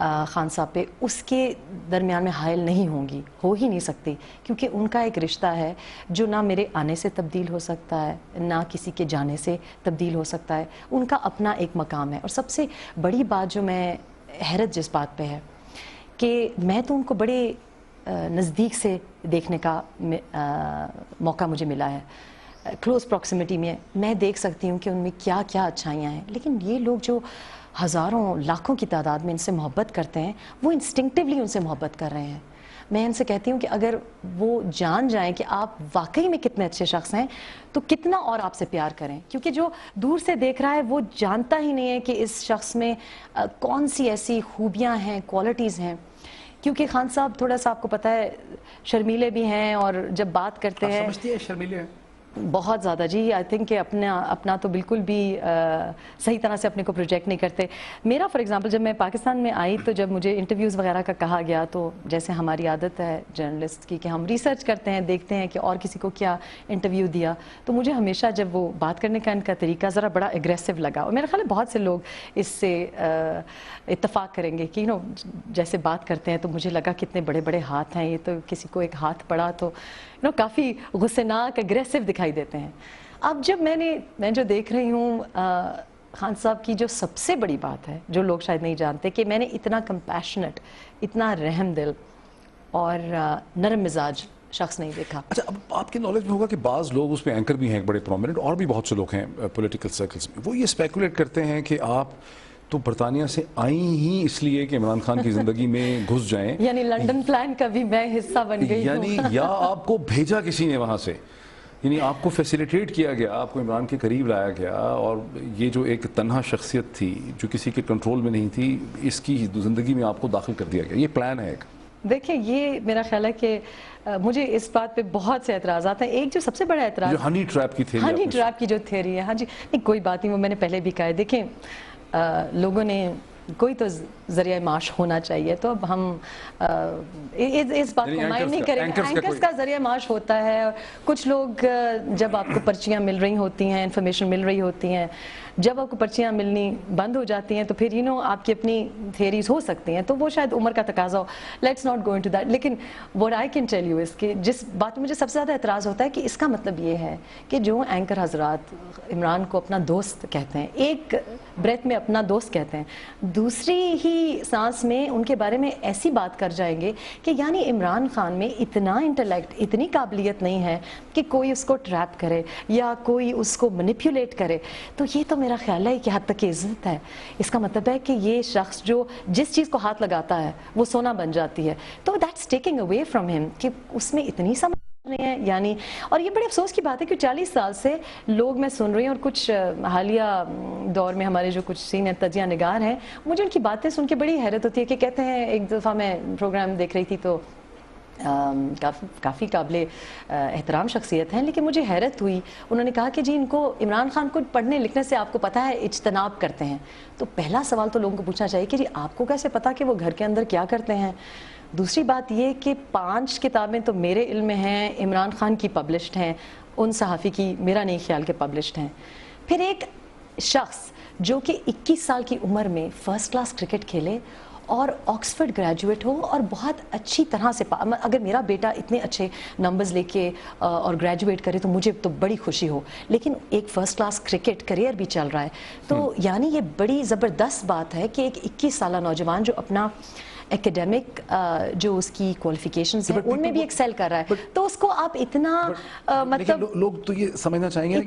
خان صاحب پہ اس کے درمیان میں حائل نہیں ہوں گی, ہو ہی نہیں سکتی, کیونکہ ان کا ایک رشتہ ہے جو نہ میرے آنے سے تبدیل ہو سکتا ہے نہ کسی کے جانے سے تبدیل ہو سکتا ہے. ان کا اپنا ایک مقام ہے. اور سب سے بڑی بات جو میں حیرت جس بات پہ ہے کہ میں تو ان کو بڑے نزدیک سے دیکھنے کا موقع مجھے ملا ہے, کلوز پراکسیمیٹی میں دیکھ سکتی ہوں کہ ان میں کیا کیا اچھائیاں ہیں. لیکن یہ لوگ جو ہزاروں لاکھوں کی تعداد میں ان سے محبت کرتے ہیں, وہ انسٹنکٹیولی ان سے محبت کر رہے ہیں. میں ان سے کہتی ہوں کہ اگر وہ جان جائیں کہ آپ واقعی میں کتنے اچھے شخص ہیں تو کتنا اور آپ سے پیار کریں, کیونکہ جو دور سے دیکھ رہا ہے وہ جانتا ہی نہیں ہے کہ اس شخص میں کون سی ایسی خوبیاں ہیں, کوالٹیز ہیں. کیونکہ خان صاحب تھوڑا سا آپ کو پتہ ہے شرمیلے بھی ہیں, اور جب بات کرتے ہیں سمجھتی ہے شرمیلے ہیں بہت زیادہ. جی آئی تھنک کہ اپنا تو بالکل بھی صحیح طرح سے اپنے کو پروجیکٹ نہیں کرتے. میرا فار ایگزامپل جب میں پاکستان میں آئی تو جب مجھے انٹرویوز وغیرہ کا کہا گیا تو جیسے ہماری عادت ہے جرنلسٹ کی کہ ہم ریسرچ کرتے ہیں, دیکھتے ہیں کہ اور کسی کو کیا انٹرویو دیا, تو مجھے ہمیشہ جب وہ بات کرنے کا ان کا طریقہ ذرا بڑا اگریسو لگا. اور میرا خیال ہے بہت سے لوگ اس سے اتفاق کریں گے کہ جیسے بات کرتے ہیں تو مجھے لگا کتنے بڑے بڑے ہاتھ ہیں, یہ تو کسی کو ایک ہاتھ پڑا تو کافی غصے ناک اگریسو دکھائی دیتے ہیں. اب جب میں جو دیکھ رہی ہوں خان صاحب کی جو سب سے بڑی بات ہے جو لوگ شاید نہیں جانتے کہ میں نے اتنا کمپیشنٹ, اتنا رحم دل اور نرم مزاج شخص نہیں دیکھا. اچھا, اب آپ کے نالج میں ہوگا کہ بعض لوگ اس پہ اینکر بھی ہیں بڑے پرومیننٹ, اور بھی بہت سے لوگ ہیں پولیٹیکل سرکلز میں, وہ یہ اسپیکولیٹ کرتے ہیں کہ آپ تو برطانیہ سے آئیں ہی اس لیے کہ عمران خان کی زندگی میں گھس جائیں, یعنی لنڈن پلان کا بھی میں حصہ بن گئی ہوں. یعنی یا آپ کو بھیجا کسی نے وہاں سے, یعنی آپ کو فیسیلیٹیٹ کیا گیا, آپ کو عمران کے قریب لایا گیا, اور یہ جو ایک تنہا شخصیت تھی جو کسی کے کنٹرول میں نہیں تھی, اس کی زندگی میں آپ کو داخل کر دیا گیا. یہ پلان ہے ایک. دیکھیں یہ میرا خیال ہے کہ مجھے اس بات پہ بہت سے اعتراضات ہیں. ایک جو سب سے بڑا اعتراض جو ہنی ٹریپ کی تھیوری, ہنی ٹریپ کی جو تھیوری ہے, ہاں جی نہیں کوئی بات نہیں, وہ میں نے پہلے بھی کہا ہے. دیکھیں لوگوں نے کوئی تو ذریعہ معاش ہونا چاہیے, تو اب ہم اس بات کو مائنڈ نہیں کریں گے. اینکرز کا ذریعہ معاش ہوتا ہے. کچھ لوگ جب آپ کو پرچیاں مل رہی ہوتی ہیں, انفارمیشن مل رہی ہوتی ہیں, جب آپ کو پرچیاں ملنی بند ہو جاتی ہیں تو پھر آپ کی اپنی تھیریز ہو سکتی ہیں, تو وہ شاید عمر کا تقاضا ہو. Let's not go into that. لیکن what I can tell you is کہ جس بات میں مجھے سب سے زیادہ اعتراض ہوتا ہے کہ اس کا مطلب یہ ہے کہ جو اینکر حضرات عمران کو اپنا دوست کہتے ہیں, ایک بریتھ میں اپنا دوست کہتے ہیں, دوسری ہی سانس میں ان کے بارے میں ایسی بات کر جائیں گے کہ یعنی عمران خان میں اتنا انٹلیکٹ, اتنی قابلیت نہیں ہے کہ کوئی اس کو ٹریپ کرے یا کوئی اس کو مینیپولیٹ کرے. تو یہ تو میرا خیال ہے کہ حد تک عزت ہے. اس کا مطلب ہے کہ یہ شخص جو جس چیز کو ہاتھ لگاتا ہے وہ سونا بن جاتی ہے. تو دیٹس ٹیکنگ اوے فرام ہم کہ اس میں اتنی سمجھ نہیں ہے. یعنی اور یہ بڑے افسوس کی بات ہے کہ 40 سال سے لوگ میں سن رہی ہوں, اور کچھ حالیہ دور میں ہمارے جو کچھ سینئر تجزیہ نگار ہیں, مجھے ان کی باتیں سن کے بڑی حیرت ہوتی ہے کہ کہتے ہیں, ایک دفعہ میں پروگرام دیکھ رہی تھی تو کافی قابل احترام شخصیت ہیں, لیکن مجھے حیرت ہوئی, انہوں نے کہا کہ جی ان کو عمران خان کو پڑھنے لکھنے سے آپ کو پتہ ہے اجتناب کرتے ہیں. تو پہلا سوال تو لوگوں کو پوچھنا چاہیے کہ جی آپ کو کیسے پتا کہ وہ گھر کے اندر کیا کرتے ہیں. دوسری بات یہ کہ 5 کتابیں تو میرے علم میں ہیں, عمران خان کی پبلشڈ ہیں, ان صحافی کی میرا نہیں خیال کہ پبلشڈ ہیں. پھر ایک شخص جو کہ 21 سال کی عمر میں فرسٹ کلاس کرکٹ کھیلے اور آکسفورڈ گریجویٹ ہو اور بہت اچھی طرح سے اگر میرا بیٹا اتنے اچھے نمبرز لے کے اور گریجویٹ کرے تو مجھے تو بڑی خوشی ہو, لیکن ایک فرسٹ کلاس کرکٹ کریئر بھی چل رہا ہے. تو یعنی یہ بڑی زبردست بات ہے کہ ایک 21 سالہ نوجوان جو اپنا ایکیڈیمک جو اس کی کوالیفیکیشنز ہیں ان میں بھی ایکسیل کر رہا ہے, تو اس کو آپ اتنا مطلب لوگ تو یہ سمجھنا چاہیں گے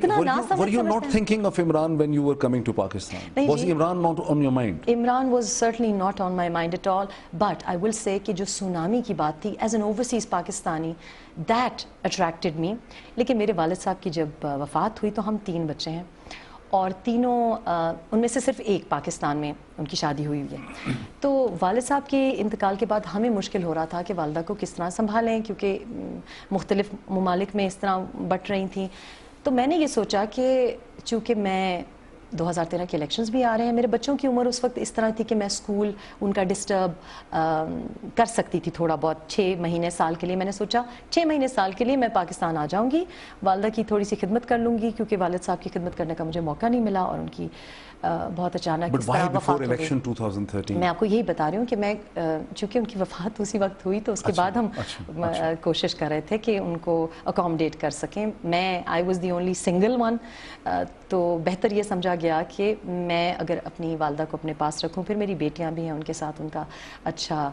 were you not thinking of Imran when you were coming to Pakistan? Was Imran not on your mind? Imran was certainly not on my mind at all, but I will say کہ جو tsunami کی بات تھی as an overseas Pakistani, that attracted me. لیکن میرے والد صاحب کی جب وفات ہوئی تو ہم 3 بچے ہیں, اور تینوں ان میں سے صرف ایک پاکستان میں ان کی شادی ہوئی ہے. تو والد صاحب کے انتقال کے بعد ہمیں مشکل ہو رہا تھا کہ والدہ کو کس طرح سنبھالیں, کیونکہ مختلف ممالک میں اس طرح بٹ رہی تھیں. تو میں نے یہ سوچا کہ چونکہ میں 2013 کے الیکشنز بھی آ رہے ہیں. میرے بچوں کی عمر اس وقت اس طرح تھی کہ میں اسکول ان کا ڈسٹرب کر سکتی تھی تھوڑا بہت. 6 مہینے سال کے لیے میں نے سوچا 6 مہینے سال کے لیے میں پاکستان آ جاؤں گی, والدہ کی تھوڑی سی خدمت کر لوں گی, کیونکہ والد صاحب کی خدمت کرنے کا مجھے موقع نہیں ملا, اور ان کی بہت اچانک اس طرح وفات ہو گئی. میں آپ کو یہی بتا رہی ہوں کہ میں چونکہ ان کی وفات اسی وقت ہوئی, تو اس کے بعد ہم کوشش کر رہے تھے کہ ان کو اکوموڈیٹ کر سکیں. میں I was the only single one, تو بہتر یہ سمجھا گیا کہ میں اگر اپنی والدہ کو اپنے پاس رکھوں, پھر میری بیٹیاں بھی ہیں, ان کے ساتھ ان کا اچھا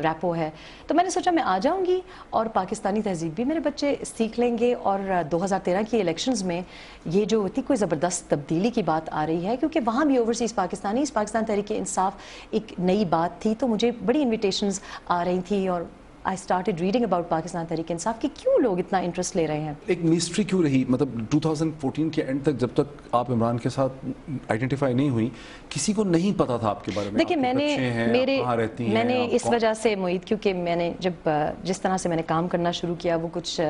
ریپو ہے, تو میں نے سوچا میں آ جاؤں گی اور پاکستانی تہذیب بھی میرے بچے سیکھ لیں گے. اور 2013 کی الیکشنز میں یہ جو ہوتی کوئی زبردست تبدیلی کی بات آ رہی ہے, کیونکہ وہاں بھی اوورسیز پاکستان تحریک انصاف ایک نئی بات تھی, تو مجھے بڑی انویٹیشنز آ رہی تھی, اور I started reading about Pakistan Tehreek Insaf کہ کیوں لوگ اتنا انٹرسٹ لے رہے ہیں. ایک مسٹری کیوں رہی, مطلب 2014 کے اینڈ تک جب تک آپ عمران کے ساتھ آئیڈینٹیفائی نہیں ہوئی, کسی کو نہیں پتا تھا آپ کے بارے میں. دیکھیں میں نے اس وجہ سے معید, کیونکہ میں نے جس طرح سے میں نے کام کرنا شروع کیا وہ کچھ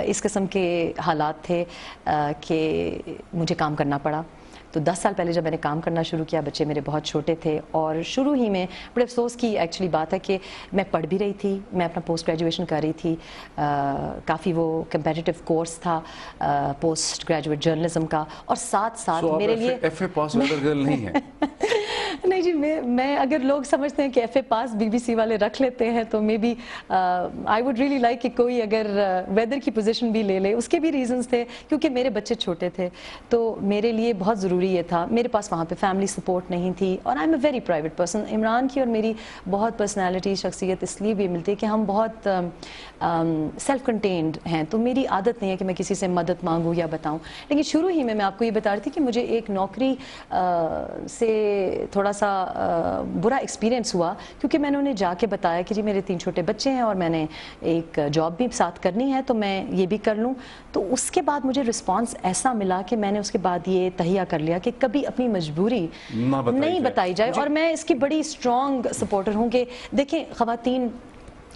اس قسم کے حالات تھے کہ مجھے کام کرنا پڑا. تو 10 سال پہلے جب میں نے کام کرنا شروع کیا, بچے میرے بہت چھوٹے تھے, اور شروع ہی میں بڑے افسوس کی ایکچولی بات ہے کہ میں پڑھ بھی رہی تھی, میں اپنا پوسٹ گریجویشن کر رہی تھی, کافی وہ کمپیٹیٹیو کورس تھا پوسٹ گریجویٹ جرنلزم کا, اور ساتھ میرے لیے ایف اے پاس گرل نہیں ہے. نہیں جی, میں اگر لوگ سمجھتے ہیں کہ F A pass B B C والے رکھ لیتے ہیں, تو may be I would really like کہ کوئی اگر ویدر کی پوزیشن بھی لے لے. اس کے بھی ریزنز تھے, کیونکہ میرے بچے چھوٹے تھے, تو میرے لیے بہت ضروری یہ تھا. میرے پاس وہاں پہ فیملی سپورٹ نہیں تھی, اور I am a very private person. Imran کی اور میری بہت پرسنالٹی, شخصیت اس لیے بھی ملتی ہے کہ ہم بہت سیلف کنٹینڈ ہیں, تو میری عادت نہیں ہے کہ میں کسی سے مدد مانگوں یا بتاؤں. لیکن شروع ہی میں آپ کو یہ بتا رہی تھی کہ مجھے ایک نوکری سے تھوڑا سا برا ایکسپیرینس ہوا, کیونکہ میں نے انہیں جا کے بتایا کہ جی میرے 3 چھوٹے بچے ہیں اور میں نے ایک جاب بھی ساتھ کرنی ہے, تو میں یہ بھی کر لوں. تو اس کے بعد مجھے رسپانس ایسا ملا کہ میں نے اس کے بعد یہ تہیہ کر لیا کہ کبھی اپنی مجبوری نہیں بتائی جائے. اور میں اس کی بڑی اسٹرانگ سپورٹر ہوں کہ دیکھیں, خواتین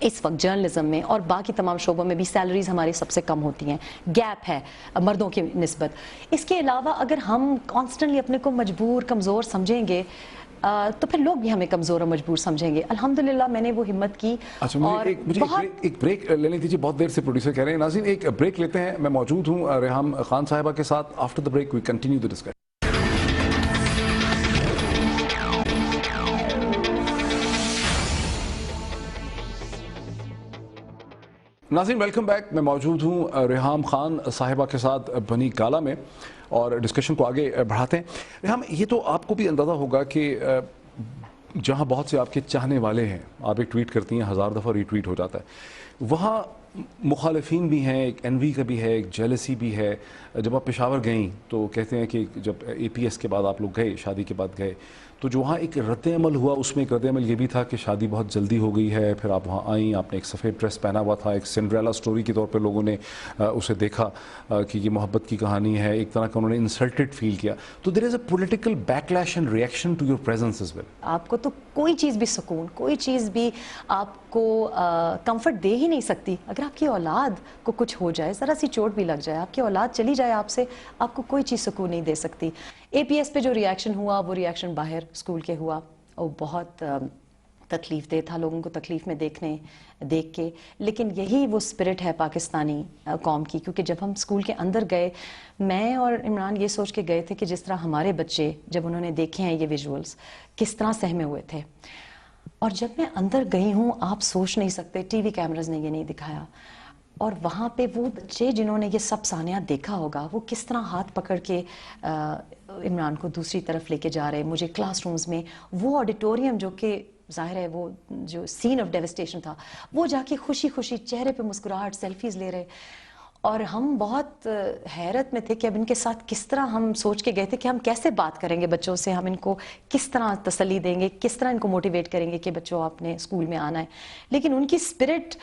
اس وقت جرنلزم میں اور باقی تمام شعبوں میں بھی سیلریز ہماری سب سے کم ہوتی ہیں, گیپ ہے مردوں کی نسبت. اس کے علاوہ اگر ہم کانسٹنٹلی اپنے کو مجبور کمزور سمجھیں گے, تو پھر لوگ بھی ہمیں کمزور اور مجبور سمجھیں گے. الحمدللہ میں نے وہ ہمت کی. اور ایک بریک لینے دیجیے, بہت دیر سے پروڈیوسر کہہ رہے ہیں. ناظرین ایک بریک لیتے ہیں, میں موجود ہوں ریحام خان صاحبہ کے ساتھ. After the break we continue the discussion. ناظرین ویلکم بیک, میں موجود ہوں ریحام خان صاحبہ کے ساتھ بنی گالا میں, اور ڈسکشن کو آگے بڑھاتے ہیں. ریحام, یہ تو آپ کو بھی اندازہ ہوگا کہ جہاں بہت سے آپ کے چاہنے والے ہیں, آپ ایک ٹویٹ کرتی ہیں 1000 دفعہ ری ٹویٹ ہو جاتا ہے, وہاں مخالفین بھی ہیں, ایک انوی کا بھی ہے, ایک جیلسی بھی ہے. جب آپ پشاور گئیں تو کہتے ہیں کہ جب اے پی ایس کے بعد آپ لوگ گئے, شادی کے بعد گئے, تو جو وہاں ایک رد عمل ہوا, اس میں ایک رد عمل یہ بھی تھا کہ شادی بہت جلدی ہو گئی ہے. پھر آپ وہاں آئیں, آپ نے ایک سفید ڈریس پہنا ہوا تھا, ایک سنڈریلا سٹوری کے طور پہ لوگوں نے اسے دیکھا کہ یہ محبت کی کہانی ہے, ایک طرح کا انہوں نے انسلٹڈ فیل کیا. تو there is a political backlash and reaction to your presence as well. آپ کو تو کوئی چیز بھی سکون, کوئی چیز بھی آپ کو کمفرٹ دے ہی نہیں سکتی. اگر آپ کی اولاد کو کچھ ہو جائے, ذرا سی چوٹ بھی لگ جائے, آپ کی اولاد چلی جائے آپ سے, آپ کو کوئی چیز سکون نہیں دے سکتی. اے پی ایس پہ جو ریئیکشن ہوا, وہ ریئیکشن باہر اسکول کے ہوا, اور بہت تکلیف دہ تھا لوگوں کو تکلیف میں دیکھ کے. لیکن یہی وہ اسپرٹ ہے پاکستانی قوم کی, کیونکہ جب ہم اسکول کے اندر گئے, میں اور عمران یہ سوچ کے گئے تھے کہ جس طرح ہمارے بچے جب انہوں نے دیکھے ہیں یہ ویژولز, کس طرح سہمے ہوئے تھے. اور جب میں اندر گئی ہوں, آپ سوچ نہیں سکتے, ٹی وی کیمراز نے یہ نہیں دکھایا, اور وہاں پہ وہ بچے جنہوں نے یہ سب سانحات دیکھا ہوگا, وہ کس طرح ہاتھ پکڑ کے عمران کو دوسری طرف لے کے جا رہے. مجھے کلاس رومز میں وہ آڈیٹوریم, جو کہ ظاہر ہے وہ جو سین آف ڈیوسٹیشن تھا, وہ جا کے خوشی خوشی چہرے پہ مسکراہٹ, سیلفیز لے رہے. اور ہم بہت حیرت میں تھے کہ اب ان کے ساتھ کس طرح, ہم سوچ کے گئے تھے کہ ہم کیسے بات کریں گے بچوں سے, ہم ان کو کس طرح تسلی دیں گے, کس طرح ان کو موٹیویٹ کریں گے کہ بچوں آپ نے اسکول میں آنا ہے. لیکن ان کی اسپرٹ,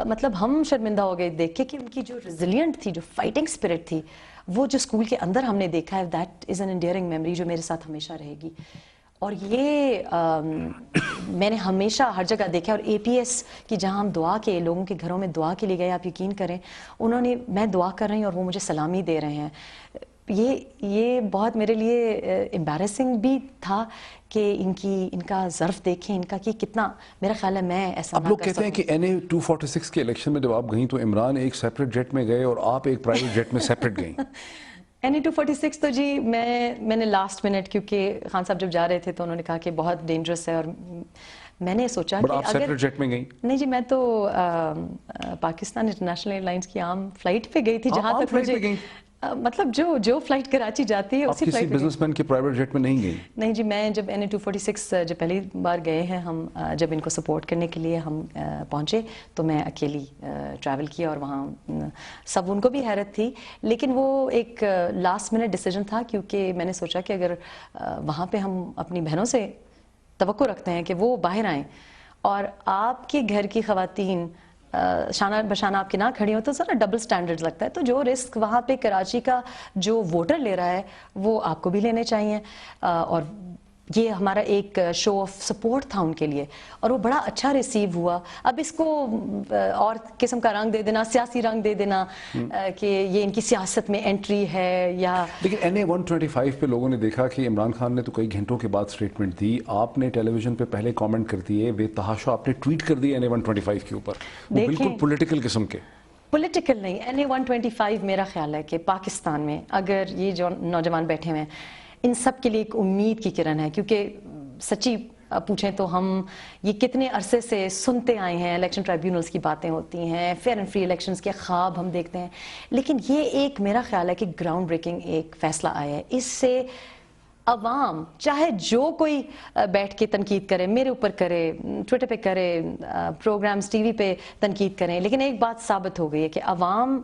مطلب ہم شرمندہ ہو گئے دیکھ کے کہ ان کی جو ریزیلینٹ تھی, جو فائٹنگ اسپرٹ تھی, وہ جو اسکول کے اندر ہم نے دیکھا ہے, دیٹ از این انڈیئرنگ میموری جو میرے ساتھ ہمیشہ رہے گی. اور یہ میں نے ہمیشہ ہر جگہ دیکھا. اور اے پی ایس کی جہاں ہم دعا کے, لوگوں کے گھروں میں دعا کے لیے گئے, آپ یقین کریں, انہوں نے, میں دعا کر رہی ہوں اور وہ مجھے سلامی دے رہے ہیں. یہ بہت میرے لیے امبیرسنگ بھی تھا کہ ان کا ظرف دیکھیں ان کا کہ کتنا میرا خیال ہے میں ایسا اب لوگ کہتے ہیں کہ NA-246 کے الیکشن میں جب آپ گئیں تو عمران ایک سیپریٹ جیٹ میں گئے اور آپ ایک پرائیویٹ جیٹ میں سیپریٹ گئیں. NA-246 تو جی میں نے لاسٹ منٹ کیونکہ خان صاحب جب جا رہے تھے تو انہوں نے کہا کہ بہت ڈینجرس ہے اور میں نے سوچا کہ آپ سیپریٹ جیٹ میں گئیں؟ نہیں جی میں تو پاکستان انٹرنیشنل ایئر لائنس کی عام فلائٹ پہ گئی تھی جہاں تک مجھے مطلب جو فلائٹ کراچی جاتی ہے اسی فلائٹ. آپ کسی بزنس مین کے پرائیویٹ جیٹ میں نہیں گئی؟ نہیں جی میں جب NA-246 جب پہلی بار گئے ہیں ہم جب ان کو سپورٹ کرنے کے لیے ہم پہنچے تو میں اکیلی ٹریول کیا اور وہاں سب ان کو بھی حیرت تھی لیکن وہ ایک لاسٹ منٹ ڈیسیجن تھا کیونکہ میں نے سوچا کہ اگر وہاں پہ ہم اپنی بہنوں سے توقع رکھتے ہیں کہ وہ باہر آئیں اور آپ کے گھر کی خواتین شانہ بشانہ آپ کے نہ کھڑی ہوں تو ذرا ڈبل سٹینڈرڈ لگتا ہے. تو جو رسک وہاں پہ کراچی کا جو ووٹر لے رہا ہے وہ آپ کو بھی لینے چاہیے اور یہ ہمارا ایک شو آف سپورٹ تھا ان کے لیے اور وہ بڑا اچھا ریسیو ہوا. اب اس کو اور قسم کا رنگ دے دینا سیاسی رنگ دے دینا کہ یہ ان کی سیاست میں انٹری ہے یا لیکن NA-125 پہ لوگوں نے دیکھا کہ عمران خان نے تو کئی گھنٹوں کے بعد سٹیٹمنٹ دی, آپ نے ٹیلی ویژن پہ پہلے کامنٹ کر دیے بے تحاشا آپ نے ٹویٹ کر دی NA-125 کے اوپر وہ بالکل پولیٹیکل قسم کے. پولیٹیکل نہیں NA-125 میرا خیال ہے کہ پاکستان میں اگر یہ جو نوجوان بیٹھے ہوئے ہیں ان سب کے لیے ایک امید کی کرن ہے کیونکہ سچی پوچھیں تو ہم یہ کتنے عرصے سے سنتے آئے ہیں الیکشن ٹرائیبیونلز کی باتیں ہوتی ہیں فیئر اینڈ فری الیکشنز کے خواب ہم دیکھتے ہیں لیکن یہ ایک میرا خیال ہے کہ گراؤنڈ بریکنگ ایک فیصلہ آیا ہے. اس سے عوام چاہے جو کوئی بیٹھ کے تنقید کرے میرے اوپر کرے ٹویٹر پہ کرے پروگرامز ٹی وی پہ تنقید کریں لیکن ایک بات ثابت ہو گئی ہے کہ عوام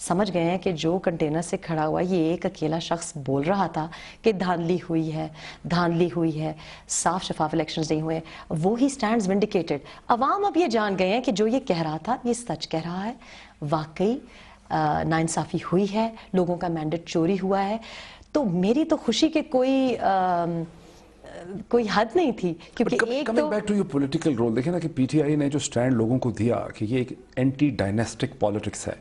سمجھ گئے ہیں کہ جو کنٹینر سے کھڑا ہوا یہ ایک اکیلا شخص بول رہا تھا کہ دھاندلی ہوئی ہے صاف شفاف الیکشنز نہیں ہوئے وہی سٹینڈز ونڈیکیٹڈ. عوام اب یہ جان گئے ہیں کہ جو یہ کہہ رہا تھا یہ سچ کہہ رہا ہے واقعی ناانصافی ہوئی ہے لوگوں کا مینڈیٹ چوری ہوا ہے. تو میری تو خوشی کے کوئی حد نہیں تھی کیونکہ ایک تو back to your political role دیکھیں نا کہ PTI نے جو سٹینڈ لوگوں کو دیا کہ یہ ایک اینٹی ڈائنیسٹک پالیٹکس ہے.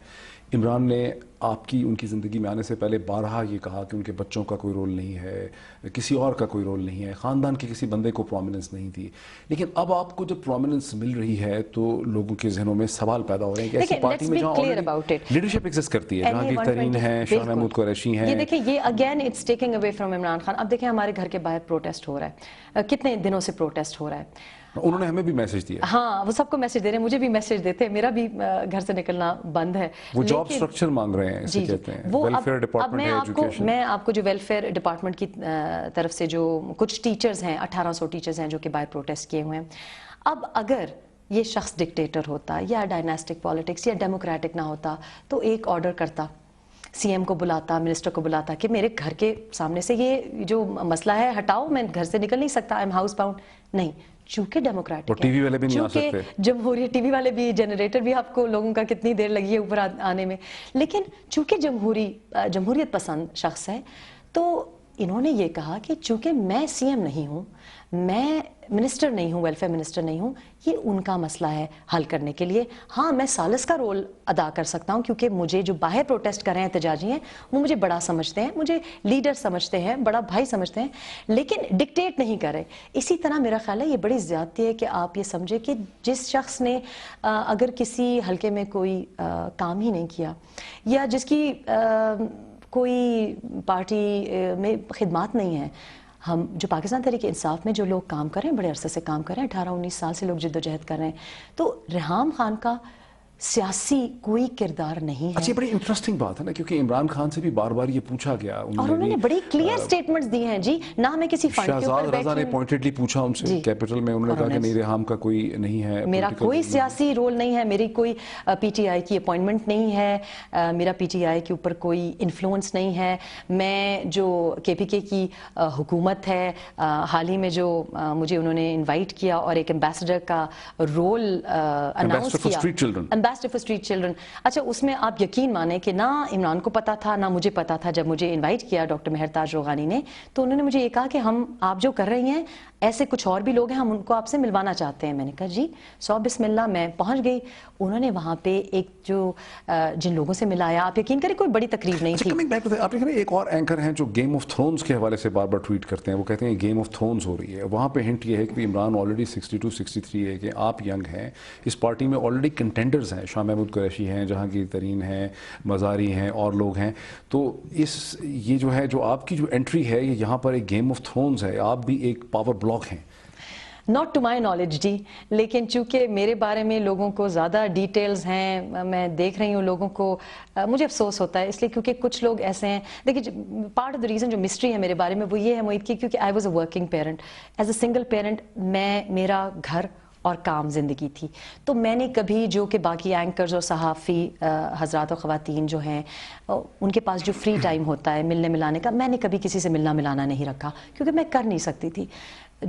عمران نے آپ کی ان کی زندگی میں آنے سے پہلے بارہا یہ کہا کہ ان کے بچوں کا کوئی رول نہیں ہے کسی اور کا کوئی رول نہیں ہے خاندان کے کسی بندے کو پرومیننس نہیں تھی لیکن اب آپ کو جب پرومیننس مل رہی ہے تو لوگوں کے ذہنوں میں سوال پیدا ہو رہے ہیں کہ ایسی پارٹی میں جہاں لیڈرشپ ایگزسٹ کرتی ہے جہانگیر ترین ہیں شاہ محمود قریشی ہیں یہ دیکھیں یہ again it's taking away from Imran Khan. اب دیکھیں ہمارے گھر کے باہر پروٹیسٹ ہو رہا ہے کتنے دنوں سے پروٹیسٹ ہو رہا ہے انہوں نے ہمیں بھی میسج دیا ہاں وہ سب کو میسج دے رہے ہیں مجھے بھی میسج دیتے ہیں میرا بھی گھر سے نکلنا بند ہے وہ جاب سٹرکچر مانگ رہے ہیں اسے کہتے ہیں ویلفیئر ڈپارٹمنٹ ہے ایجوکیشن. میں آپ کو جو ویلفیئر ڈپارٹمنٹ کی طرف سے جو کچھ ٹیچرز ہیں 1800 ٹیچرز ہیں جو کہ باہر پروٹیسٹ کیے ہوئے ہیں. اب اگر یہ شخص ڈکٹیٹر ہوتا یا ڈائناسٹک پالیٹکس یا ڈیموکریٹک نہ ہوتا تو ایک آرڈر کرتا CM کو بلاتا منسٹر کو بلاتا کہ میرے گھر کے سامنے سے یہ جو مسئلہ ہے ہٹاؤ میں گھر سے نکل نہیں سکتا آئی ایم ہاؤس باؤنڈ. نہیں چونکہ ڈیموکریٹک ٹی وی والے بھی نہیں آ سکتے جمہوریت ٹی وی والے بھی جنریٹر بھی آپ کو لوگوں کا کتنی دیر لگی ہے اوپر آنے میں لیکن چونکہ جمہوریت پسند شخص ہے تو انہوں نے یہ کہا کہ چونکہ میں CM نہیں ہوں میں منسٹر نہیں ہوں ویلفیئر منسٹر نہیں ہوں یہ ان کا مسئلہ ہے حل کرنے کے لیے. ہاں میں سالس کا رول ادا کر سکتا ہوں کیونکہ مجھے جو باہر پروٹیسٹ کر رہے ہیں احتجاجی ہیں وہ مجھے بڑا سمجھتے ہیں مجھے لیڈر سمجھتے ہیں بڑا بھائی سمجھتے ہیں لیکن ڈکٹیٹ نہیں کر رہے. اسی طرح میرا خیال ہے یہ بڑی زیادتی ہے کہ آپ یہ سمجھے کہ جس شخص نے اگر کسی حلقے میں کوئی کام ہی نہیں کیا یا جس کی کوئی پارٹی میں خدمات نہیں ہے ہم جو پاکستان تحریک انصاف میں جو لوگ کام کر رہے ہیں بڑے عرصے سے کام کر رہے ہیں 18-19 سال سے لوگ جدوجہد کر رہے ہیں تو ریحام خان کا سیاسی کوئی کردار نہیں ہے. اچھا بڑی انٹرسٹنگ بات ہے نا کیونکہ عمران خان سے بھی بار بار یہ پوچھا گیا اور انہوں نے بڑی کلیئر سٹیٹمنٹس دی ہیں جی نہ ہمیں کسی فنڈ کے اوپر شہزاد رضا نے پوائنٹڈلی پوچھا ان سے کیپٹل میں انہوں نے کہا کہ نہیں ریحام کا کوئی نہیں ہے میرا کوئی سیاسی رول نہیں ہے میری کوئی PTI کی اپوائنٹمنٹ نہیں ہے میرا PTI کے اوپر کوئی انفلوئنس نہیں ہے. میں جو KPK کی حکومت ہے حال ہی میں جو مجھے انہوں نے انوائٹ کیا اور ایک ایمبیسڈر کا رول اناؤنس کیا ایمبیسڈر فار اسٹریٹ چلڈرن. اچھا اس میں آپ یقین مانیں کہ نہ عمران کو پتا تھا نہ مجھے پتا تھا. جب مجھے انوائٹ کیا ڈاکٹر مہر تاج روغانی نے تو انہوں نے مجھے یہ کہا کہ ہم آپ جو کر رہی ہیں ایسے کچھ اور بھی لوگ ہیں, ہم ان کو آپ سے ملوانا چاہتے ہیں. میں نے کہا جی سو بسم اللہ. میں پہنچ گئی. انہوں نے وہاں پہ ایک جو جن لوگوں سے ملایا, آپ یقین کریں کوئی بڑی تقریب نہیں تھی. آپ نے ایک اور اینکر ہیں جو گیم آف تھرونز کے حوالے سے بار بار ٹویٹ کرتے ہیں, وہ کہتے ہیں گیم آف تھرونز ہو رہی ہے. وہاں پہ ہنٹ یہ ہے کہ عمران آلریڈی 62 63 ہے, کہ آپ ینگ ہیں, اس پارٹی میں آلریڈی کنٹینڈرز ہیں, شاہ محمود قریشی ہیں, جہانگیر ترین ہیں, مزاری ہیں, اور لوگ ہیں. تو یہ جو ہے جو آپ کی جو انٹری ہے یہ یہاں پر ایک گیم آف تھرونز ہے, آپ بھی ایک پاور بلاک ہیں. ناٹ ٹو مائی نالج جی, لیکن چونکہ میرے بارے میں لوگوں کو زیادہ ڈیٹیلز ہیں, میں دیکھ رہی ہوں لوگوں کو, مجھے افسوس ہوتا ہے اس لیے کیونکہ کچھ لوگ ایسے ہیں. دیکھیے پارٹ آف دا ریزن جو مسٹری ہے میرے بارے میں وہ یہ ہے معید کی, کیونکہ I was a working parent. As a single parent میرا گھر اور کام زندگی تھی. تو میں نے کبھی جو کہ باقی اینکرز اور صحافی حضرات اور خواتین جو ہیں ان کے پاس جو فری ٹائم ہوتا ہے ملنے ملانے کا, میں نے کبھی کسی سے ملنا ملانا نہیں رکھا, کیونکہ میں کر نہیں سکتی تھی.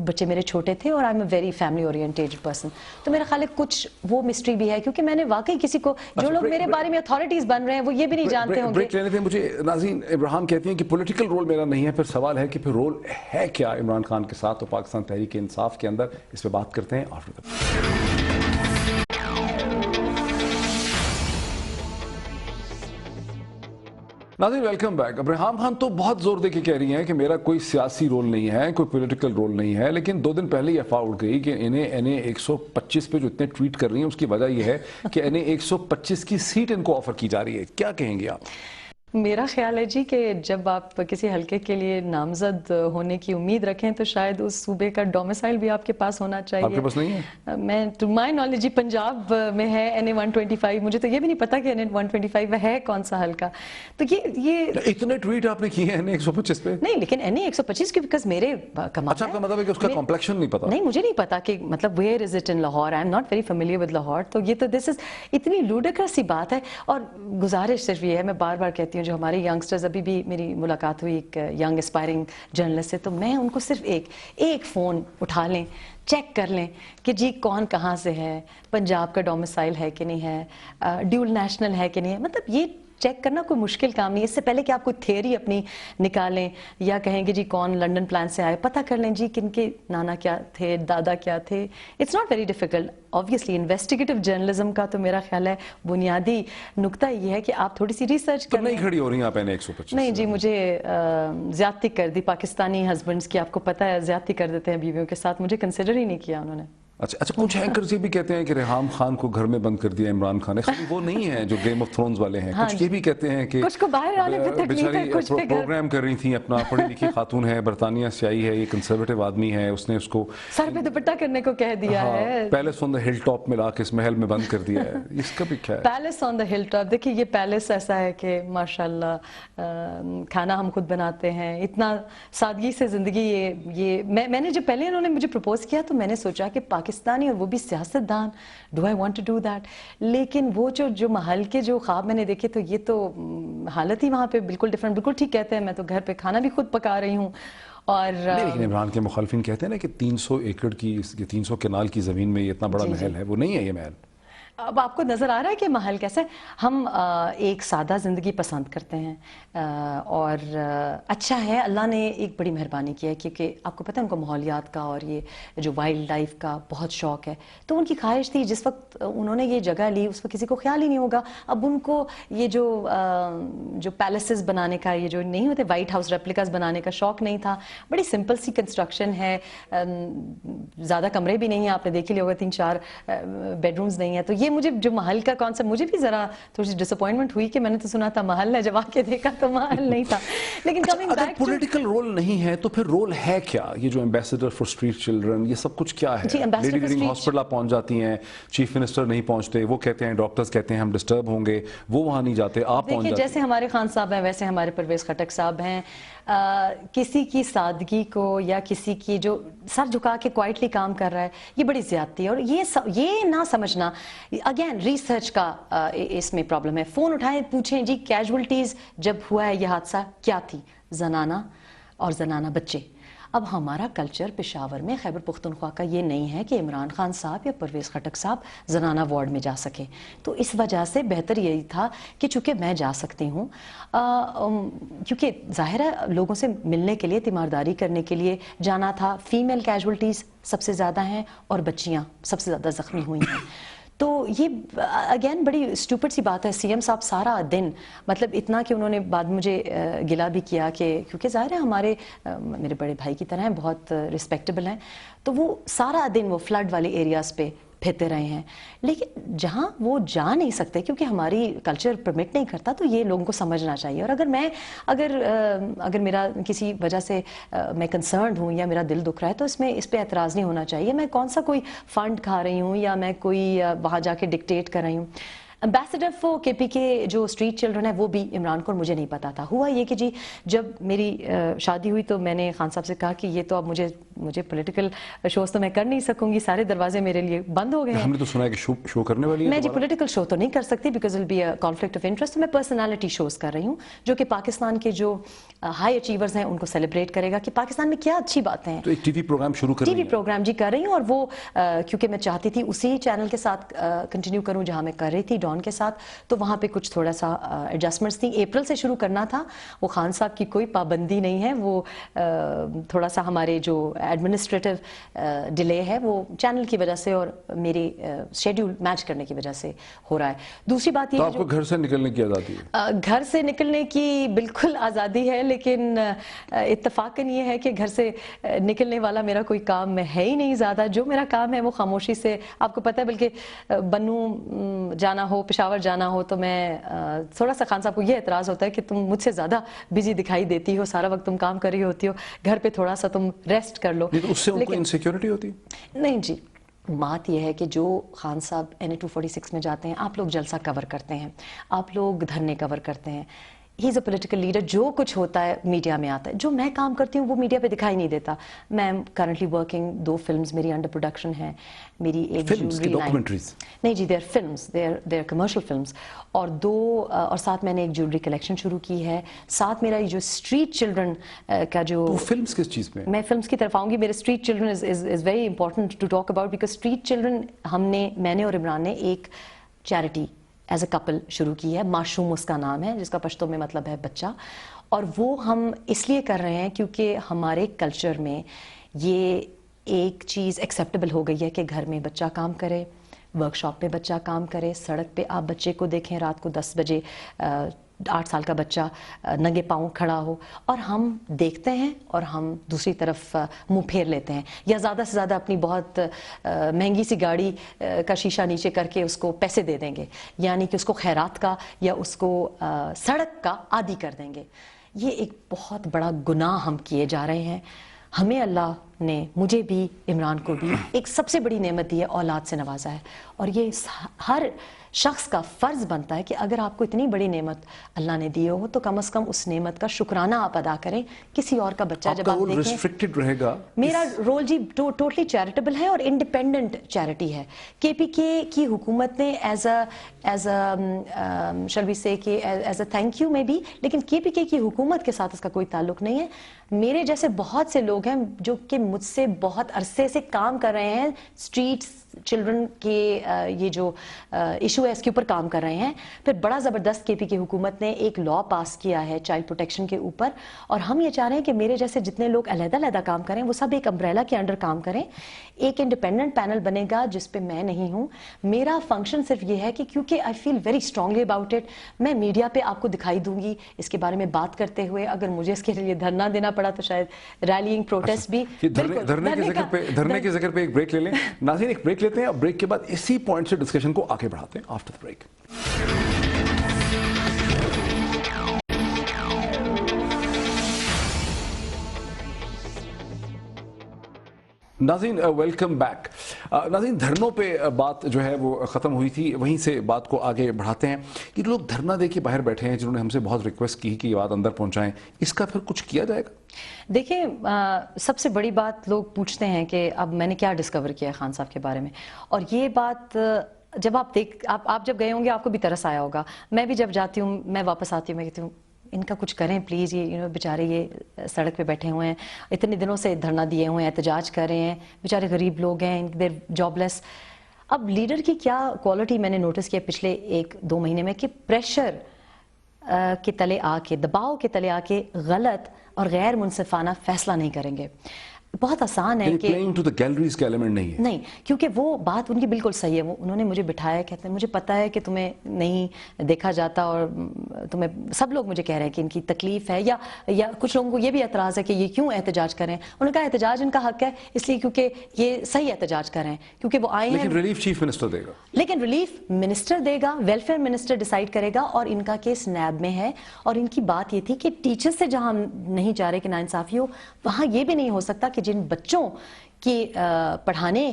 بچے میرے چھوٹے تھے اور I am a very family oriented person. تو میرا خیال ہے کچھ وہ مسٹری بھی ہے, کیونکہ میں نے واقعی کسی کو, جو لوگ میرے بارے میں اتھارٹیز بن رہے ہیں وہ یہ بھی نہیں جانتے ہوں گے. بریک لینے تھے مجھے. ناظرین, ابراہیم کہتی ہیں کہ پولیٹیکل رول میرا نہیں ہے. پھر سوال ہے کہ پھر رول ہے کیا عمران خان کے ساتھ اور پاکستان تحریک انصاف کے اندر؟ اس پہ بات کرتے ہیں آفٹر دا. ناظرین ویلکم بیک. ابراہیم خان تو بہت زور دے کے کہہ رہی ہیں کہ میرا کوئی سیاسی رول نہیں ہے, کوئی پولیٹیکل رول نہیں ہے, لیکن 2 دن پہلے یہ افواہ اٹھ گئی کہ انہیں 125 پہ جو اتنے ٹویٹ کر رہی ہیں اس کی وجہ یہ ہے کہ انہیں 125 کی سیٹ ان کو آفر کی جا رہی ہے. کیا کہیں گے آپ؟ میرا خیال ہے جی کہ جب آپ کسی حلقے کے لیے نامزد ہونے کی امید رکھیں تو شاید اس صوبے کا ڈومیسائل بھی آپ کے پاس ہونا چاہیے. آپ کے پاس نہیں ہے؟ میں ٹو مائی نالج جی پنجاب میں ہے NA 125. مجھے تو یہ بھی نہیں پتا کہ NA 125 ہے کون سا حلقہ. تو یہ اتنے ٹویٹ آپ نے کیے ہیں NA 125 پہ؟ نہیں, لیکن NA 125 کی بیکاز میرے کمال. اچھا, آپ کا مطلب ہے کہ اس کا کمپلیکشن نہیں پتا؟ نہیں, مجھے نہیں پتا کہ مطلب where is it in Lahore. I am not very familiar with Lahore. تو یہ تو دس از اتنی لوڈیکرس سی بات ہے. اور گزارش صرف یہ ہے, میں بار بار کہتی ہوں, جو ہمارے ینگسٹرز, ابھی بھی میری ملاقات ہوئی ایک ینگ اسپائرنگ جرنلسٹ سے, تو میں ان کو صرف ایک فون اٹھا لیں, چیک کر لیں کہ جی کون کہاں سے ہے, پنجاب کا ڈومیسائل ہے کہ نہیں ہے, ڈیول نیشنل ہے کہ نہیں ہے. مطلب یہ چیک کرنا کوئی مشکل کام نہیں. اس سے پہلے کہ آپ کوئی تھیوری اپنی نکالیں یا کہیں گے جی کون لنڈن پلان سے آئے, پتہ کر لیں جی کن کے نانا کیا تھے, دادا کیا تھے. It's not very difficult. Obviously investigative journalism کا تو میرا خیال ہے بنیادی نقطہ یہ ہے کہ آپ تھوڑی سی ریسرچ کریں. نہیں کھڑی ہو رہی ہیں آپ NA 125؟ نہیں جی, مجھے زیادتی کر دی پاکستانی ہسبینڈز کی, آپ کو پتہ ہے زیادتی کر دیتے ہیں بیویوں کے ساتھ, مجھے کنسیڈر ہی نہیں کیا انہوں نے. اچھا, کچھ اینکرز یہ بھی کہتے ہیں کہ ریحام خان کو گھر میں بند کر دیا عمران خان نے. وہ نہیں ہیں جو گیم آف تھرونز والے ہیں. کچھ یہ بھی کہتے ہیں کہ کچھ کو باہر آنے پہ تکلیف ہے, کچھ پہ پروگرام کر رہی تھیں اپنا, پڑھی لکھی خاتون ہے, برطانیہ سے آئی ہے, یہ کنسرویٹو آدمی ہے, اس نے اس کو سر پہ دوپٹہ کرنے کو کہہ دیا ہے, پیلس آن دا ہل ٹاپ میں لا کے اس محل میں بند کر دیا ہے. اس کا بھی کیا ہے؟ پیلس آن دا ہل ٹاپ. دیکھیے یہ پیلس ایسا ہے کہ ماشاءاللہ کھانا ہم خود بناتے ہیں, اتنا سادگی سے زندگی. یہ میں نے جب پہلے انہوں نے مجھے پرپوز کیا تو میں نے سوچا کہ پاکستانی اور وہ بھی سیاست دان, do I want to do that. لیکن وہ جو محل کے جو خواب میں نے دیکھے تو یہ تو حالت ہی وہاں پہ بالکل ڈفرینٹ. بالکل ٹھیک کہتے ہیں, میں تو گھر پہ کھانا بھی خود پکا رہی ہوں. اور لیکن عمران کے مخالفین کہتے ہیں نا کہ 300 ایکڑ کی 300 کنال کی زمین میں یہ اتنا بڑا محل ہے, وہ نہیں ہے یہ محل. اب آپ کو نظر آ رہا ہے کہ محل کیسے. ہم ایک سادہ زندگی پسند کرتے ہیں اور اچھا ہے, اللہ نے ایک بڑی مہربانی کی ہے, کیونکہ آپ کو پتہ ہے ان کو ماحولیات کا اور یہ جو وائلڈ لائف کا بہت شوق ہے. تو ان کی خواہش تھی جس وقت انہوں نے یہ جگہ لی اس وقت کسی کو خیال ہی نہیں ہوگا. اب ان کو یہ جو پیلسز بنانے کا, یہ جو نہیں ہوتے وائٹ ہاؤس ریپلیکاز بنانے کا شوق نہیں تھا. بڑی سمپل سی کنسٹرکشن ہے, زیادہ کمرے بھی نہیں ہیں, آپ نے دیکھ ہی لیا ہوگا 3-4 بیڈ رومز نہیں ہیں. تو یہ مجھے جو محل کا کانسیپٹ, مجھے بھی ذرا تھوڑی سی ڈس اپوائنٹمنٹ ہوئی کہ میں نے تو سنا تھا محل ہے, جب آ کے دیکھا تو محل نہیں تھا. لیکن اگر پولیٹیکل رول نہیں ہے تو پھر رول ہے کیا؟ یہ جو ایمبیسڈر فار اسٹریٹ چلڈرن, یہ سب کچھ کیا ہے؟ لیڈی ریڈنگ ہاسپٹل آپ پہنچ جاتی ہیں, چیف منسٹر نہیں پہنچتے, وہ کہتے ہیں ڈاکٹرز کہتے ہیں ہم ڈسٹرب ہوں گے, وہ وہاں نہیں جاتے, آپ پہنچ جاتے ہیں. جیسے ہمارے خان صاحب ہیں ویسے ہمارے پرویز خٹک صاحب ہیں. کسی کی سادگی کو یا کسی کی جو سر جھکا کے کوائٹلی کام کر رہا ہے, یہ بڑی زیادتی ہے. اور یہ نہ سمجھنا, اگین ریسرچ کا اس میں پرابلم ہے. فون اٹھائیں, پوچھیں جی کیجولٹیز جب ہوا ہے یہ حادثہ کیا تھی, زنانہ اور زنانہ بچے. اب ہمارا کلچر پشاور میں خیبر پختونخوا کا یہ نہیں ہے کہ عمران خان صاحب یا پرویز خٹک صاحب زنانہ وارڈ میں جا سکیں. تو اس وجہ سے بہتر یہی تھا کہ چونکہ میں جا سکتی ہوں, کیونکہ ظاہر ہے لوگوں سے ملنے کے لیے, تیمارداری کرنے کے لیے جانا تھا. فیمیل کیجولٹیز سب سے زیادہ ہیں اور بچیاں سب سے زیادہ زخمی ہوئی ہیں. تو یہ اگین بڑی اسٹوپڈ سی بات ہے. سی ایم صاحب سارا دن, مطلب اتنا کہ انہوں نے بعد مجھے گلا بھی کیا کہ کیونکہ ظاہر ہے ہمارے میرے بڑے بھائی کی طرح ہیں, بہت رسپیکٹیبل ہیں, تو وہ سارا دن وہ فلڈ والے ایریاز پہ پھرتے رہے ہیں. لیکن جہاں وہ جا نہیں سکتے کیونکہ ہماری کلچر پرمٹ نہیں کرتا, تو یہ لوگوں کو سمجھنا چاہیے. اور اگر میرا کسی وجہ سے میں کنسرنڈ ہوں یا میرا دل دکھ رہا ہے تو اس پہ اعتراض نہیں ہونا چاہیے. میں کون سا کوئی فنڈ کھا رہی ہوں یا میں کوئی وہاں جا کے ڈکٹیٹ کر رہی ہوں. امبیسڈر فور کے پی کے جو اسٹریٹ چلڈرن ہے وہ بھی عمران کو مجھے نہیں پتا تھا. ہوا یہ کہ جی جب میری شادی ہوئی تو میں نے خان صاحب سے کہا کہ یہ تو اب مجھے پولیٹیکل شوز تو میں کر نہیں سکوں گی, سارے دروازے میرے لیے بند ہو گئے ہیں. ہم نے تو سنا ہے کہ شو کرنے والی ہے. میں جی پولیٹیکل شو تو نہیں کر سکتی because will be a conflict of interest. تو میں پرسنالٹی شوز کر رہی ہوں جو کہ پاکستان کے جو ہائی اچیورز ہیں ان کو سیلیبریٹ کرے گا کہ پاکستان میں کیا اچھی باتیں ہیں. تو ایک ٹی وی پروگرام شروع کر ٹی وی پروگرام جی کر رہی ہوں, اور وہ کیونکہ میں چاہتی تھی اسی چینل کے ساتھ کنٹینیو کروں جہاں میں کر رہی تھی ڈان کے ساتھ, تو وہاں پہ کچھ تھوڑا سا ایڈجسٹمنٹس تھیں. اپریل سے شروع کرنا تھا. وہ خان صاحب کی کوئی پابندی نہیں ہے, وہ تھوڑا سا ہمارے جو ایڈمنسٹریٹو ڈیلے ہے وہ چینل کی وجہ سے اور میری شیڈیول میچ کرنے کی وجہ سے ہو رہا ہے. دوسری بات یہ آپ کو گھر سے نکلنے کی آزادی ہے؟ گھر سے نکلنے کی بالکل آزادی ہے, لیکن اتفاقاً یہ ہے کہ گھر سے نکلنے والا میرا کوئی کام ہے ہی نہیں زیادہ. جو میرا کام ہے وہ خاموشی سے, آپ کو پتہ ہے, بلکہ بنوں جانا ہو, پشاور جانا ہو تو میں تھوڑا سا خان صاحب کو یہ اعتراض ہوتا ہے کہ تم مجھ سے زیادہ بزی دکھائی دیتی ہو, سارا وقت تم کام کر رہی ہوتی ہو, گھر پہ تھوڑا سا تم ریسٹ کر لو. اس سے ان کو انسیکیورٹی ہوتی؟ نہیں جی, بات یہ ہے کہ جو خان صاحب NA-246 میں جاتے ہیں, آپ لوگ جلسہ کور کرتے ہیں, آپ لوگ دھرنے کور کرتے ہیں. ہی از اے پولیٹیکل لیڈر. جو کچھ ہوتا ہے میڈیا میں آتا ہے. جو میں کام کرتی ہوں وہ میڈیا پہ دکھائی نہیں دیتا. میں کرنٹلی ورکنگ 2 فلمز میری انڈر پروڈکشن ہیں. میری ایک جیولری لائن, نہیں جی they are films, they are commercial films, اور 2 اور ساتھ میں نے ایک جیولری کلیکشن شروع کی ہے. ساتھ میرا یہ جو اسٹریٹ چلڈرن کا جو فلمز کس چیز میں, میں فلمز کی طرف آؤں گی. میرے street children is very important to talk about because street children میں نے اور عمران نے ایک چیریٹی ایز اے کپل شروع کی ہے. معصوم اس کا نام ہے, جس کا پشتو میں مطلب ہے بچہ. اور وہ ہم اس لیے کر رہے ہیں کیونکہ ہمارے کلچر میں یہ ایک چیز ایکسیپٹیبل ہو گئی ہے کہ گھر میں بچہ کام کرے, ورک شاپ پہ بچہ کام کرے, سڑک پہ آپ بچے کو دیکھیں رات کو 10 بجے 8 سال کا بچہ ننگے پاؤں کھڑا ہو, اور ہم دیکھتے ہیں اور ہم دوسری طرف منہ پھیر لیتے ہیں, یا زیادہ سے زیادہ اپنی بہت مہنگی سی گاڑی کا شیشہ نیچے کر کے اس کو پیسے دے دیں گے, یعنی کہ اس کو خیرات کا یا اس کو سڑک کا عادی کر دیں گے. یہ ایک بہت بڑا گناہ ہم کیے جا رہے ہیں. ہمیں اللہ نے, مجھے بھی عمران کو بھی, ایک سب سے بڑی نعمت دی ہے, اولاد سے نوازا ہے. اور یہ ہر شخص کا فرض بنتا ہے کہ اگر آپ کو اتنی بڑی نعمت اللہ نے دی ہو تو کم از کم اس نعمت کا شکرانہ آپ ادا کریں. کسی اور کا بچہ جب آپ دیکھیں, ریسٹرکٹڈ رہے گا. میرا رول جی ٹوٹلی چیریٹیبل ہے اور انڈیپینڈنٹ چیریٹی ہے. KPK کی حکومت نے ایز شل وی سے کہ ایز اے تھینک یو میں بھی, لیکن KPK کی حکومت کے ساتھ اس کا کوئی تعلق نہیں ہے. میرے جیسے بہت سے لوگ ہیں جو کہ مجھ سے بہت عرصے سے کام کر رہے ہیں, اسٹریٹ چلڈرن کے یہ جو ایشو ہے اس کے اوپر کام کر رہے ہیں. پھر بڑا زبردست KPK حکومت نے ایک لا پاس کیا ہے چائلڈ پروٹیکشن کے اوپر, اور ہم یہ چاہ رہے ہیں کہ میرے جیسے جتنے لوگ علیحدہ علیحدہ کام کریں وہ سب ایک امبریلا کے انڈر کام کریں. ایک انڈیپینڈنٹ پینل بنے گا جس پہ میں نہیں ہوں. میرا فنکشن صرف یہ ہے کہ کیونکہ I feel very strongly about it, میں میڈیا پہ آپ کو دکھائی دوں گی اس کے بارے میں بات کرتے ہوئے. اگر مجھے اس کے لیے دھرنا دینا پڑا تو شاید ریلینگ پروٹیسٹ بھی. دھرنے کے ذکر پہ ایک بریک لے لیں. ناظرین ایک بریک لیتے ہیں, اور بریک کے بعد اسی پوائنٹ سے ڈسکشن کو آگے بڑھاتے ہیں آفٹر بریک. ناظرین ویلکم بیک. ناظرین دھرنوں پہ بات جو ہے وہ ختم ہوئی تھی, وہیں سے بات کو آگے بڑھاتے ہیں. یہ لوگ دھرنا دے کے باہر بیٹھے ہیں جنہوں نے ہم سے بہت ریکویسٹ کی کہ یہ بات اندر پہنچائیں, اس کا پھر کچھ کیا جائے گا؟ دیکھیں سب سے بڑی بات لوگ پوچھتے ہیں کہ اب میں نے کیا ڈسکور کیا ہے خان صاحب کے بارے میں, اور یہ بات جب آپ جب گئے ہوں گے آپ کو بھی ترس آیا ہوگا. میں بھی جب جاتی ہوں, میں واپس آتی ہوں, میں کہتی ہوں ان کا کچھ کریں پلیز, یہ بیچارے یہ سڑک پہ بیٹھے ہوئے ہیں, اتنے دنوں سے دھرنا دیے ہوئے ہیں, احتجاج کر رہے ہیں, بیچارے غریب لوگ ہیں, دیر جاب لیس. اب لیڈر کی کیا کوالٹی میں نے نوٹس کیا پچھلے 1-2 مہینے میں, کہ پریشر کے تلے آ کے, دباؤ کے تلے آ کے غلط اور غیر منصفانہ فیصلہ نہیں کریں گے. بہت آسان ہے کہ پلینگ ٹو دی گیلریز کا ایلیمنٹ نہیں ہے. نہیں, کیونکہ وہ بات ان کی بالکل صحیح ہے. انہوں نے مجھے بٹھایا, کہتے ہیں مجھے پتہ ہے کہ تمہیں نہیں دیکھا جاتا, اور تمہیں سب لوگ مجھے کہہ رہے ہیں کہ ان کی تکلیف ہے, یا کچھ لوگوں کو یہ بھی اعتراض ہے کہ یہ کیوں احتجاج کریں. انہوں نے کہا احتجاج ان کا حق ہے اس لیے کیونکہ یہ صحیح احتجاج کر رہے ہیں, کیونکہ وہ آئے ہیں. لیکن ریلیف چیف منسٹر دے گا, لیکن ریلیف منسٹر دے گا, ویلفیئر منسٹر ڈیسائیڈ کرے گا, اور ان کا کیس نیب میں ہے. اور ان کی بات یہ تھی کہ ٹیچر سے جہاں ہم نہیں چاہ رہے کہ ناانصافی ہو, وہاں یہ بھی نہیں ہو سکتا کہ جن بچوں کہ پڑھانے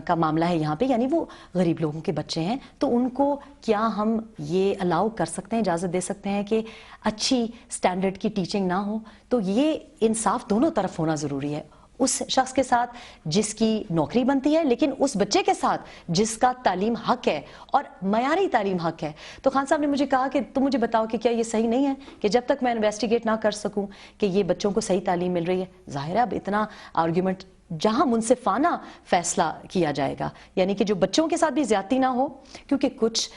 کا معاملہ ہے یہاں پہ, یعنی وہ غریب لوگوں کے بچے ہیں, تو ان کو کیا ہم یہ الاؤ کر سکتے ہیں, اجازت دے سکتے ہیں کہ اچھی سٹینڈرڈ کی ٹیچنگ نہ ہو. تو یہ انصاف دونوں طرف ہونا ضروری ہے, اس شخص کے ساتھ جس کی نوکری بنتی ہے, لیکن اس بچے کے ساتھ جس کا تعلیم حق ہے اور معیاری تعلیم حق ہے. تو خان صاحب نے مجھے کہا کہ تم مجھے بتاؤ کہ کیا یہ صحیح نہیں ہے کہ جب تک میں انویسٹیگیٹ نہ کر سکوں کہ یہ بچوں کو صحیح تعلیم مل رہی ہے. ظاہر ہے اب اتنا آرگیومنٹ جہاں منصفانہ فیصلہ کیا جائے گا, یعنی کہ جو بچوں کے ساتھ بھی زیادتی نہ ہو. کیونکہ کچھ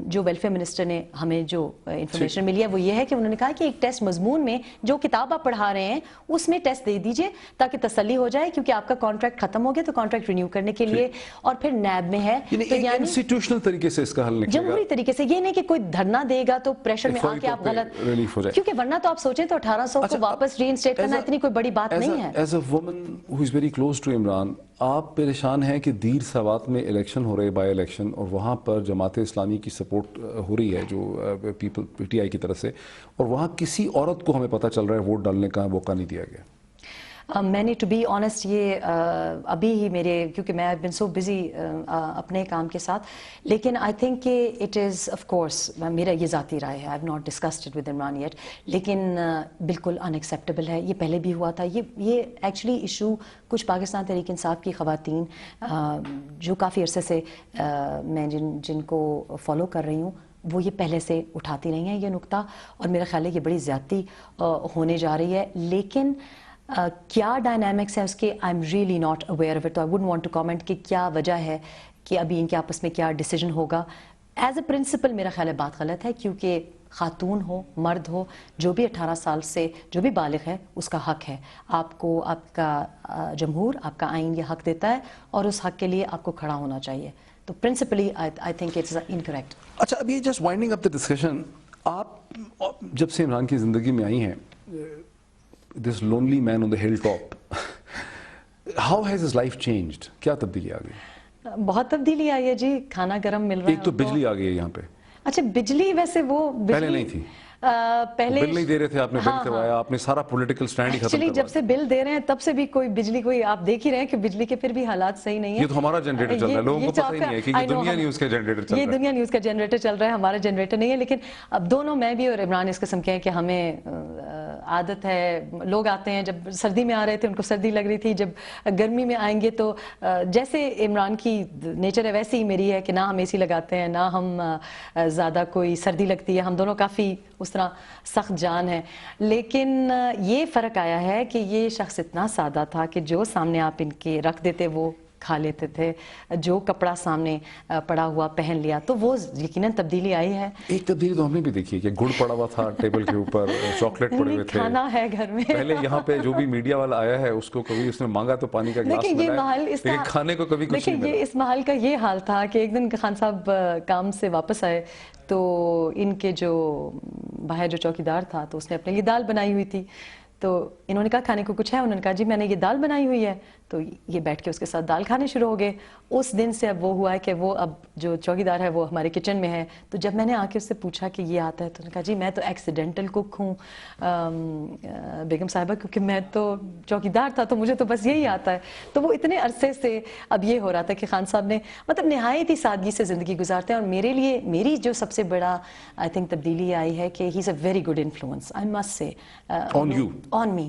جو ویلفیئر منسٹر نے ہمیں جو انفارمیشن ملی ہے وہ یہ ہے کہ انہوں نے کہا کہ ایک ٹیسٹ مضمون میں جو کتاب آپ پڑھا رہے ہیں اس میں ٹیسٹ دے دیجئے تاکہ تسلی ہو جائے, کیونکہ آپ کا کانٹریکٹ ختم ہو گیا تو کانٹریکٹ رینیو کرنے کے لیے, اور پھر نیب میں ہے. یعنی انسٹیٹیوشنل طریقے سے اس کا حل نکلے گا, جمہوری طریقے سے, یہ نہیں کہ کوئی دھرنا دے گا تو پریشر میں آ کے آپ غلط, کیونکہ ورنہ تو آپ سوچیں تو 1800 کو واپس ری انسٹیٹ کرنا اتنی کوئی بڑی بات نہیں ہے. As a woman who is very close to Imran, آپ پریشان ہیں کہ دیر سوات میں الیکشن ہو رہے, بائی الیکشن, اور وہاں پر جماعت اسلامی کی سپورٹ ہو رہی ہے جو پی ٹی آئی کی طرف سے, اور وہاں کسی عورت کو ہمیں پتہ چل رہا ہے ووٹ ڈالنے کا موقع نہیں دیا گیا. میں نے ٹو بی آنیسٹ یہ ابھی ہی میرے, کیونکہ میں آئی بن سو بزی اپنے کام کے ساتھ, لیکن آئی تھنک کہ اٹ از آف کورس, میرا یہ ذاتی رائے ہے, I have not discussed it with Imran yet, لیکن بالکل ان ایکسیپٹیبل ہے. یہ پہلے بھی ہوا تھا. یہ ایکچولی ایشو کچھ پاکستان تحریک انصاف کی خواتین جو کافی عرصے سے میں جن کو فالو کر رہی ہوں, وہ یہ پہلے سے اٹھاتی رہی ہیں یہ نکتہ, اور میرا خیال ہے یہ بڑی زیادتی ہونے جا رہی ہے. لیکن کیا ڈائنامکس ہے اس کے, I am really not aware of it, تو I wouldn't want to comment کہ کیا وجہ ہے کہ ابھی ان کے آپس میں کیا ڈیسیجن ہوگا. ایز اے پرنسپل میرا خیال ہے بات غلط ہے, کیونکہ خاتون ہو مرد ہو, جو بھی 18 سال سے جو بھی بالغ ہے اس کا حق ہے. آپ کو آپ کا جمہور, آپ کا آئین یہ حق دیتا ہے, اور اس حق کے لیے آپ کو کھڑا ہونا چاہیے. تو principally I think it's incorrect. اچھا, ابھی just winding up the discussion, آپ جب سے عمران کی زندگی میں آئی ہیں, this lonely man on the hilltop, how has his life changed? کیا تبدیلی آ گئی؟ بہت تبدیلی آئی ہے جی. کھانا گرم مل رہا ہے. ایک تو بجلی آ گئی ہے یہاں پہ. اچھا, بجلی ویسے وہ پہلے نہیں تھی, پہلے بل نہیں دے رہے تھے, آپ نے بل کروایا, آپ نے سارا پولیٹیکل سٹینڈ ہی ختم ایکچولی جب سے بل دے رہے ہیں تب سے بھی کوئی بجلی, کوئی آپ دیکھ ہی رہے ہیں کہ بجلی کے پھر بھی حالات صحیح نہیں ہیں. یہ تو ہمارا جنریٹر چل رہا ہے, لوگوں کو پتہ ہی نہیں ہے کہ یہ دنیا نیوز کا جنریٹر چل رہا ہے. یہ دنیا نیوز کا جنریٹر چل رہا ہے, ہمارا جنریٹر نہیں ہے. لیکن اب دونوں, میں بھی اور عمران اس قسم کے ہیں کہ ہمیں عادت ہے, لوگ آتے ہیں, جب سردی میں آ رہے تھے ان کو سردی لگ رہی تھی, جب گرمی میں آئیں گے تو جیسے عمران کی نیچر ہے ویسے ہی میری ہے کہ نہ ہم اے سی لگاتے ہیں, نہ ہم زیادہ کوئی سردی لگتی ہے, ہم دونوں کافی اس طرح سخت جان ہے. لیکن یہ فرق آیا ہے کہ یہ شخص اتنا سادہ تھا کہ جو سامنے آپ ان کے رکھ دیتے وہ کھا لیتے تھے, جو کپڑا سامنے پڑا ہوا پہن لیا, تو وہ یقیناً تبدیلی آئی ہے. ایک تبدیلی تو ہم نے بھی دیکھی ہے کہ گڑ پڑا ہوا تھا ٹیبل کے اوپر, چاکلیٹ پڑے ہوئے تھے, کھانا ہے گھر میں. پہلے یہاں پہ جو بھی میڈیا والا آیا ہے اس کو کبھی اس نے مانگا تو پانی کا گلاس ملا ہے, لیکن کھانے کو کبھی کچھ نہیں ملا. اس محل کا یہ حال تھا کہ ایک دن خان صاحب کام سے واپس آئے تو ان کے جو باہر جو چوکیدار تھا تو اس نے اپنے لیے دال بنائی ہوئی تھی, تو انہوں نے کہا کھانے کو کچھ ہے, انہوں نے کہا جی میں نے یہ دال بنائی ہوئی ہے, تو یہ بیٹھ کے اس کے ساتھ دال کھانے شروع ہو گئے. اس دن سے اب وہ ہوا ہے کہ وہ اب جو چوکیدار ہے وہ ہمارے کچن میں ہے. تو جب میں نے آ کے اس سے پوچھا کہ یہ آتا ہے تو انہوں نے کہا جی میں تو ایکسیڈنٹل کک ہوں بیگم صاحبہ, کیونکہ میں تو چوکیدار تھا تو مجھے تو بس یہی آتا ہے. تو وہ اتنے عرصے سے اب یہ ہو رہا تھا کہ خان صاحب نے مطلب نہایت ہی سادگی سے زندگی گزارتے ہیں, اور میرے لیے میری جو سب سے بڑا آئی تھنک تبدیلی آئی ہے کہ he is a very good influence, I must say, on you, on me.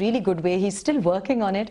really good way. He's still working on it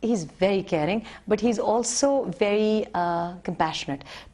he's very caring but he's also very compassionate.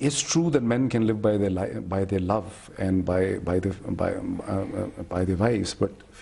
It's true that men can live by their love and by their wives, but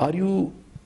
Are you